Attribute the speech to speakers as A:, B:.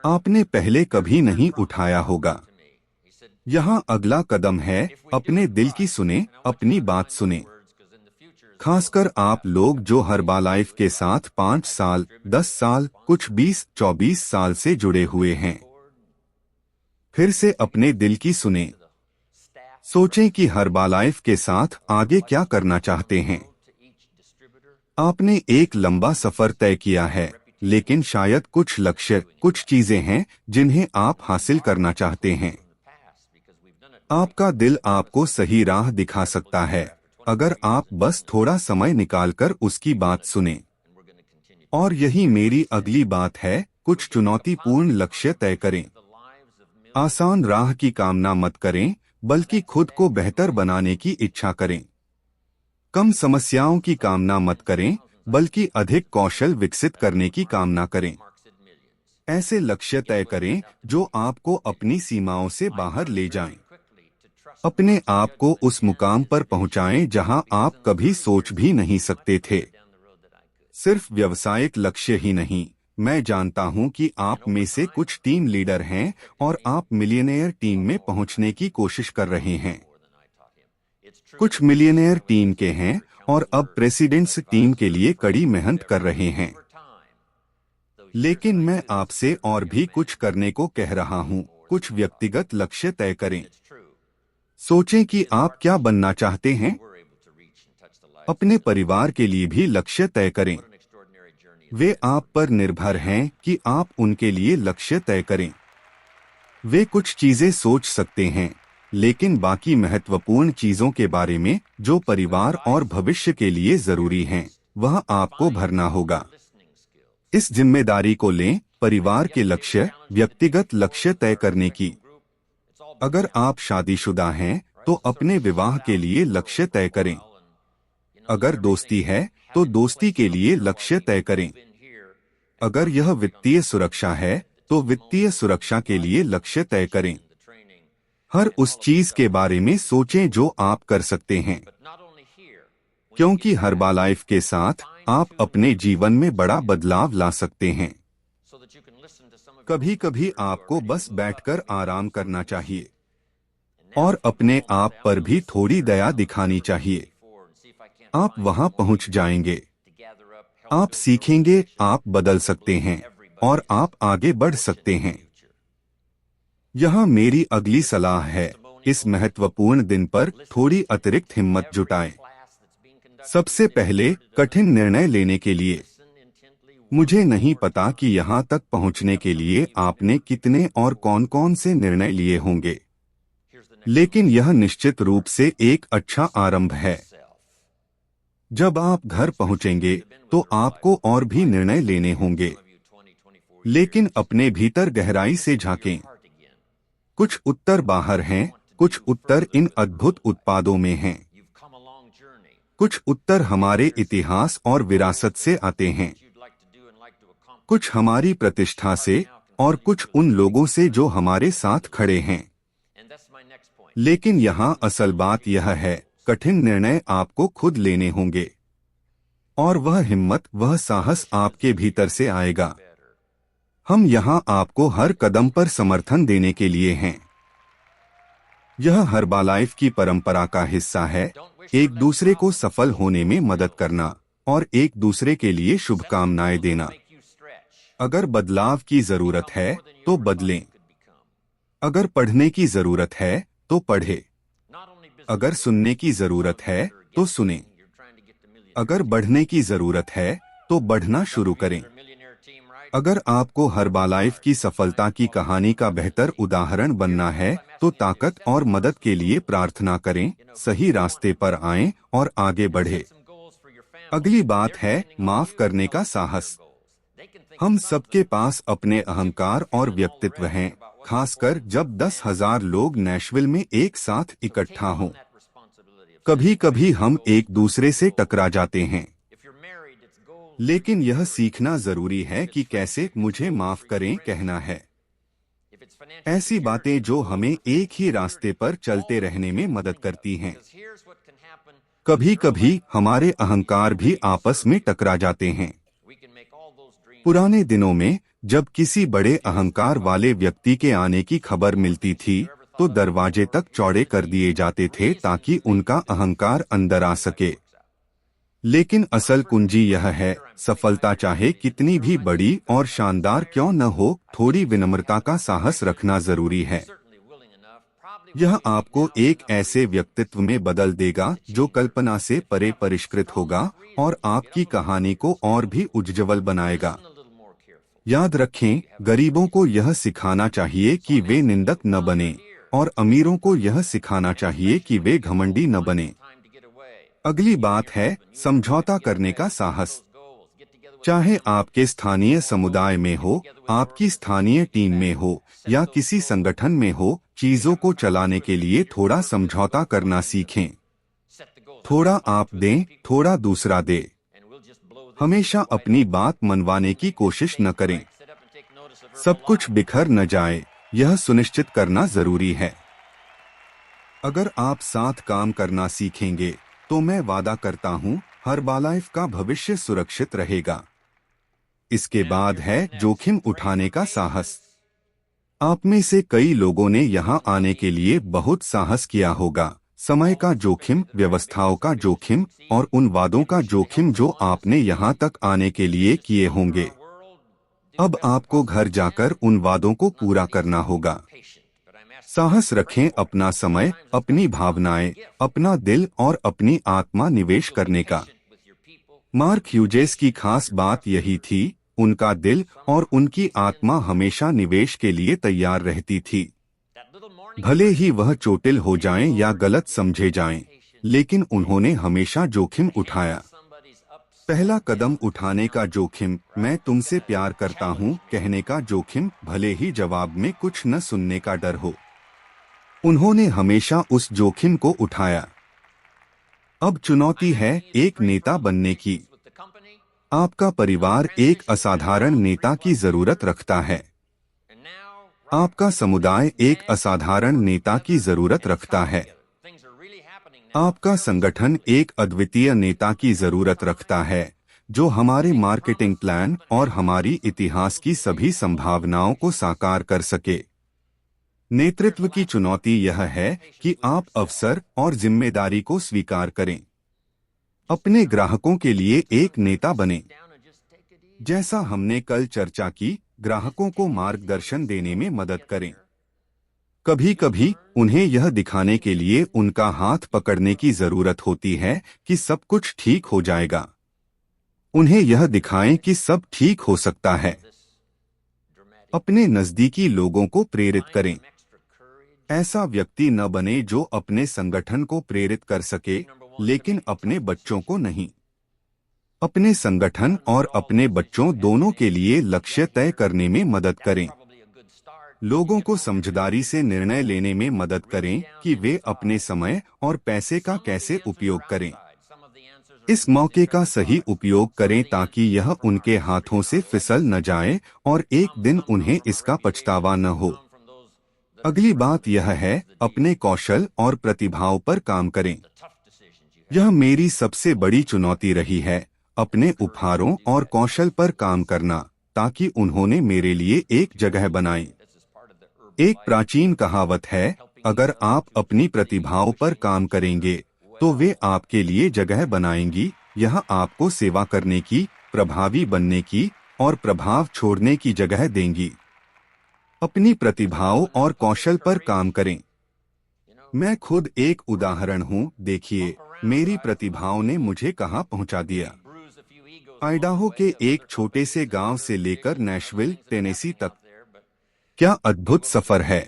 A: आपने पहले कभी नहीं उठाया होगा। यहाँ अगला कदम है, अपने दिल की सुने, अपनी बात सुने। खासकर आप लोग जो हर्बालाइफ के साथ 5 साल, 10 साल, कुछ 20-24 साल से जुड़े हुए हैं। फिर से अपने दिल की सुने। सोचें कि हर्बालाइफ के साथ आगे क्या करना चाहते हैं। आपने एक लंबा सफर तय किया है, लेकिन शायद कुछ लक्ष्य, कुछ चीजें हैं जिन्हें आप हासिल करना चाहते हैं। आपका दिल आपको सही राह दिखा सकता है, अगर आप बस थोड़ा समय निकालकर उसकी बात सुने। और यही मेरी अगली बात है, कुछ चुनौतीपूर्ण लक्ष्य तय करें। आसान राह की कामना मत करें, बल्कि खुद को बेहतर बनाने की इच्छा करें। कम समस्याओं की कामना मत करें, बल्कि अधिक कौशल विकसित करने की कामना करें। ऐसे लक्ष्य तय करें जो आपको अपनी सीमाओं से बाहर ले जाएं। अपने आप को उस मुकाम पर पहुंचाएं जहां आप कभी सोच भी नहीं सकते थे। सिर्फ व्यावसायिक लक्ष्य ही नहीं, मैं जानता हूं कि आप में से कुछ टीम लीडर हैं और आप मिलियनेयर टीम में पहुंचने की कोशिश कर रहे हैं। कुछ मिलियनेयर टीम के हैं और अब प्रेसिडेंट्स टीम के लिए कड़ी मेहनत कर रहे हैं। लेकिन मैं आपसे और भी कुछ करने को कह रहा हूं, कुछ व्यक्तिगत लक्ष्य तय करें। सोचें कि आप क्या बनना चाहते हैं। अपने परिवार के लिए भी लक्ष्य तय करें। वे आप पर निर्भर हैं कि आप उनके लिए लक्ष्य तय करें। वे कुछ चीजें सोच सकते हैं, लेकिन बाकी महत्वपूर्ण चीजों के बारे में जो परिवार और भविष्य के लिए जरूरी हैं, वह आपको भरना होगा। इस जिम्मेदारी को लें, परिवार के लक्ष्य, व्यक्तिगत लक्ष्य तय करने की। अगर आप शादीशुदा हैं, तो अपने विवाह के लिए लक्ष्य तय करें। अगर दोस्ती है, तो दोस्ती के लिए लक्ष्य तय करें। अगर यह वित्तीय सुरक्षा है, तो वित्तीय सुरक्षा के लिए लक्ष्य तय करें। हर उस चीज के बारे में सोचें जो आप कर सकते हैं, क्योंकि हर्बालाइफ के साथ आप अपने जीवन में बड़ा बदलाव ला सकते हैं। कभी कभी आपको बस बैठकर आराम करना चाहिए और अपने आप पर भी थोड़ी दया दिखानी चाहिए। आप वहां पहुंच जाएंगे। आप सीखेंगे, आप बदल सकते हैं और आप आगे बढ़ सकते हैं। यह मेरी अगली सलाह है, इस महत्वपूर्ण दिन पर थोड़ी अतिरिक्त हिम्मत जुटाएं। सबसे पहले, कठिन निर्णय लेने के लिए। मुझे नहीं पता कि यहाँ तक पहुँचने के लिए आपने कितने और कौन-कौन से निर्णय लिए होंगे, लेकिन यह निश्चित रूप से एक अच्छा आरंभ है। जब आप घर पहुँचेंगे, तो आपको और भी निर्णय लेने होंगे, लेकिन अपने भीतर गहराई से झांकें। कुछ उत्तर बाहर हैं, कुछ उत्तर इन अद्भुत उत्पादों में हैं। कुछ उत्तर हमारे इतिहास और विरासत से आते हैं, कुछ हमारी प्रतिष्ठा से और कुछ उन लोगों से जो हमारे साथ खड़े हैं। लेकिन यहाँ असल बात यह है, कठिन निर्णय आपको खुद लेने होंगे, और वह हिम्मत, वह साहस आपके भीतर से आएगा। हम यहाँ आपको हर कदम पर समर्थन देने के लिए हैं। यह हर्बालाइफ की परंपरा का हिस्सा है, एक दूसरे को सफल होने में मदद करना और एक दूसरे के लिए शुभकामनाएं देना। अगर बदलाव की जरूरत है, तो बदलें। अगर पढ़ने की जरूरत है, तो पढ़ें। अगर सुनने की जरूरत है, तो सुनें। अगर बढ़ने की जरूरत है, तो बढ़ना शुरू करें। अगर आपको हर्बालाइफ की सफलता की कहानी का बेहतर उदाहरण बनना है, तो ताकत और मदद के लिए प्रार्थना करें, सही रास्ते पर आएं और आगे बढ़ें। अगली बात है, माफ करने का साहस। हम सबके पास अपने अहंकार और व्यक्तित्व हैं, खासकर जब 10,000 लोग नैशविल में एक साथ इकट्ठा हों। कभी कभी हम एक दूसरे से टकरा जाते हैं, लेकिन यह सीखना जरूरी है कि कैसे मुझे माफ करें कहना है। ऐसी बातें जो हमें एक ही रास्ते पर चलते रहने में मदद करती हैं। कभी कभी हमारे अहंकार भी आपस में टकरा जाते हैं। पुराने दिनों में जब किसी बड़े अहंकार वाले व्यक्ति के आने की खबर मिलती थी तो दरवाजे तक चौड़े कर दिए जाते थे ताकि उनका अहंकार अंदर आ सके। लेकिन असल कुंजी यह है, सफलता चाहे कितनी भी बड़ी और शानदार क्यों न हो, थोड़ी विनम्रता का साहस रखना जरूरी है। यह आपको एक ऐसे व्यक्तित्व में बदल देगा जो कल्पना से परे परिष्कृत होगा और आपकी कहानी को और भी उज्ज्वल बनाएगा। याद रखें, गरीबों को यह सिखाना चाहिए कि वे निंदक न बने और अमीरों को यह सिखाना चाहिए कि वे घमंडी न बने। अगली बात है समझौता करने का साहस। चाहे आपके स्थानीय समुदाय में हो, आपकी स्थानीय टीम में हो या किसी संगठन में हो, चीजों को चलाने के लिए थोड़ा समझौता करना सीखें। थोड़ा आप दें, थोड़ा दूसरा दे। हमेशा अपनी बात मनवाने की कोशिश न करें। सब कुछ बिखर न जाए, यह सुनिश्चित करना जरूरी है। अगर आप साथ काम करना सीखेंगे तो मैं वादा करता हूं हर्बालाइफ का भविष्य सुरक्षित रहेगा। इसके बाद है जोखिम उठाने का साहस। आप में से कई लोगों ने यहां आने के लिए बहुत साहस किया होगा। समय का जोखिम, व्यवस्थाओं का जोखिम और उन वादों का जोखिम जो आपने यहां तक आने के लिए किए होंगे। अब आपको घर जाकर उन वादों को पूरा करना होगा। साहस रखें अपना समय, अपनी भावनाएं, अपना दिल और अपनी आत्मा निवेश करने का। मार्क ह्यूजेस की खास बात यही थी, उनका दिल और उनकी आत्मा हमेशा निवेश के लिए तैयार रहती थी। भले ही वह चोटिल हो जाएं या गलत समझे जाएं, लेकिन उन्होंने हमेशा जोखिम उठाया। पहला कदम उठाने का जोखिम, मैं तुमसे प्यार करता हूं कहने का जोखिम, भले ही जवाब में कुछ न सुनने का डर हो। उन्होंने हमेशा उस जोखिम को उठाया। अब चुनौती है एक नेता बनने की। आपका परिवार एक असाधारण नेता की जरूरत रखता है। आपका समुदाय एक असाधारण नेता की जरूरत रखता है। आपका संगठन एक अद्वितीय नेता की जरूरत रखता है जो हमारे मार्केटिंग प्लान और हमारी इतिहास की सभी संभावनाओं को साकार कर सके। नेतृत्व की चुनौती यह है कि आप अवसर और जिम्मेदारी को स्वीकार करें। अपने ग्राहकों के लिए एक नेता बनें। जैसा हमने कल चर्चा की, ग्राहकों को मार्गदर्शन देने में मदद करें। कभी कभी उन्हें यह दिखाने के लिए उनका हाथ पकड़ने की जरूरत होती है कि सब कुछ ठीक हो जाएगा। उन्हें यह दिखाएं कि सब ठीक हो सकता है। अपने नजदीकी लोगों को प्रेरित करें। ऐसा व्यक्ति न बने जो अपने संगठन को प्रेरित कर सके लेकिन अपने बच्चों को नहीं। अपने संगठन और अपने बच्चों दोनों के लिए लक्ष्य तय करने में मदद करें। लोगों को समझदारी से निर्णय लेने में मदद करें कि वे अपने समय और पैसे का कैसे उपयोग करें। इस मौके का सही उपयोग करें ताकि यह उनके हाथों से फिसल न जाए और एक दिन उन्हें इसका पछतावा न हो। अगली बात यह है, अपने कौशल और प्रतिभाओं पर काम करें। यह मेरी सबसे बड़ी चुनौती रही है, अपने उपहारों और कौशल पर काम करना ताकि उन्होंने मेरे लिए एक जगह बनाई। एक प्राचीन कहावत है, अगर आप अपनी प्रतिभाओं पर काम करेंगे तो वे आपके लिए जगह बनाएंगी। यह आपको सेवा करने की, प्रभावी बनने की और प्रभाव छोड़ने की जगह देंगी। अपनी प्रतिभाओं और कौशल पर काम करें। मैं खुद एक उदाहरण हूँ। देखिए, मेरी प्रतिभाओं ने मुझे कहाँ पहुँचा दिया। आइडाहो के एक छोटे से गांव से लेकर नेशविल, टेनेसी तक। क्या अद्भुत सफर है।